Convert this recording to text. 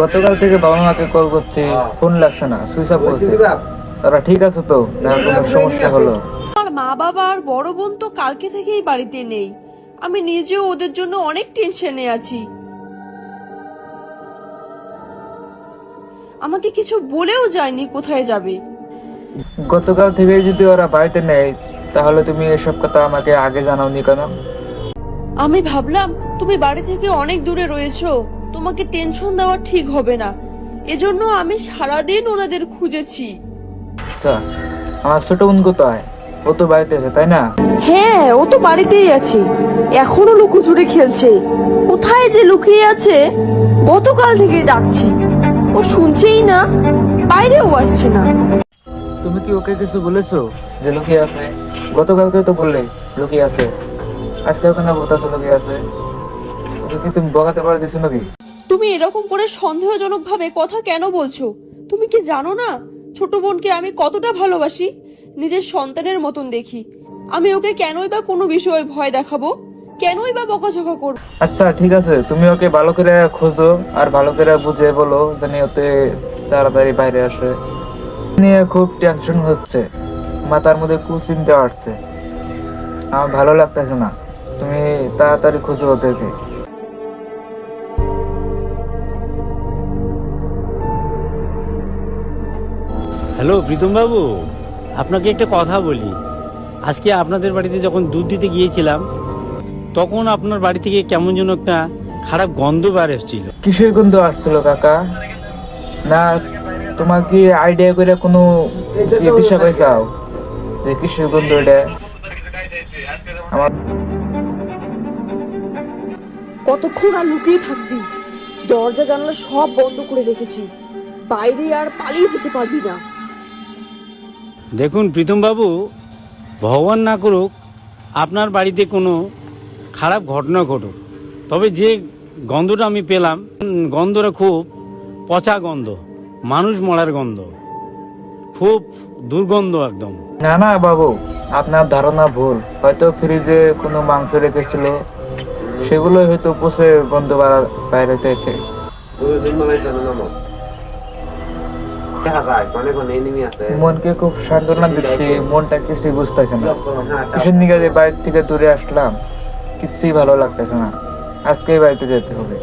গতকাল থেকে বাবা মাকে কল করছি, ফোন লাগছে না, সুইচ অফ করছে। তারা ঠিক আছে তো না কোনো সমস্যা হলো? আমার মা বাবা আর বড় বোন তো কালকে থেকেই বাড়িতে নেই। আমি নিজেও ওদের জন্য অনেক টেনশনে আছি। আমাকে কিছু বলেও যায়নি কোথায় যাবে। গতকাল থেকে যদি ওরা বাড়িতে নেই তাহলে তুমি এসব কথা আমাকে আগে জানাওনি কেন? আমি ভাবলাম তুমি বাড়ি থেকে অনেক দূরে রয়েছো, তোমাকে টেনশন দেওয়া ঠিক হবে না। এজন্য আমি সারাদিন ওনাদের খুঁজেছি। আচ্ছা, আমার ছোট বোন কোথায়? ও তো বাড়িতে আছে তাই না? হ্যাঁ, ও তো বাড়িতেই আছে, এখনো লুকোচুরি খেলছে। কোথায় যে লুকিয়ে আছে, গতকাল থেকে ডাকছি, ও শুনছেই না, বাইরেও আসছে না। তুমি কি ওকে কিছু বলেছো যে লুকিয়ে আছে? গতকালকে তো বললে লুকিয়ে আছে, আজকে ওখানে বলতেছো লুকিয়ে আছে। ওকে কি তুমি বকাতে পারে দিছো নাকি? তুমি এরকম করে সন্দেহজনক ভাবে কথা কেন বলছো? তুমি কি জানো না ছোট বোনকে আমি কতটা ভালোবাসি, নিজের সন্তানের মতন দেখি। আমি ওকে কেনই বা কোনো বিষয়ে ভয় দেখাবো, কেনই বা বকাঝকা করবো? আচ্ছা ঠিক আছে, তুমি ওকে ভালো করে খোঁজো আর ভালো করে বুঝিয়ে বলো জানি ওতে তাড়াতাড়ি বাইরে আসে। নিয়ে খুব টেনশন হচ্ছে, মাথার মধ্যে কুচিন্তা আসছে, আমার ভালো লাগতেছে না। তুমি তাড়াতাড়ি খোঁজো ওদেরকে। হ্যালো প্রীতম বাবু, আপনাকে একটা কথা বলি। আজকে আপনাদের বাড়িতে যখন দুধ দিতে গিয়েছিলাম তখন আপনার বাড়ি থেকে কেমন যেন একটা খারাপ গন্ধ বার এসেছিল। কিসের গন্ধ আসছিল কাকা? না তোমার কি আইডিয়া করে কোনো দিশা পাইছাও যে কিসের গন্ধ এটা? আমার কতক্ষণ আর লুকিয়ে থাকবি? দরজা জানলা সব বন্ধ করে রেখেছি, বাইরে আর পালিয়ে যেতে পারবি না। দেখুন প্রীতম বাবু, ভগবান না করুক আপনার বাড়িতে কোনো খারাপ ঘটনা ঘটুক, তবে যে গন্ধটা আমি পেলাম গন্ধটা খুব পচা গন্ধ, মানুষ মরার গন্ধ, খুব দুর্গন্ধ একদম। না না বাবু, আপনার ধারণা ভুল। হয়তো ফ্রিজে কোনো মাংস রেখেছিল, সেগুলো হয়তো পচে গন্ধ বাইরে হয়েছে। মনকে খুব সান্ত্বনা দিচ্ছি, মনটা কিছুই বুঝতেছে না। কিসের নিকে যে বাইরে থেকে দূরে আসলাম, কিছুই ভালো লাগতেছে না। আজকেই বাড়িতে যেতে হবে।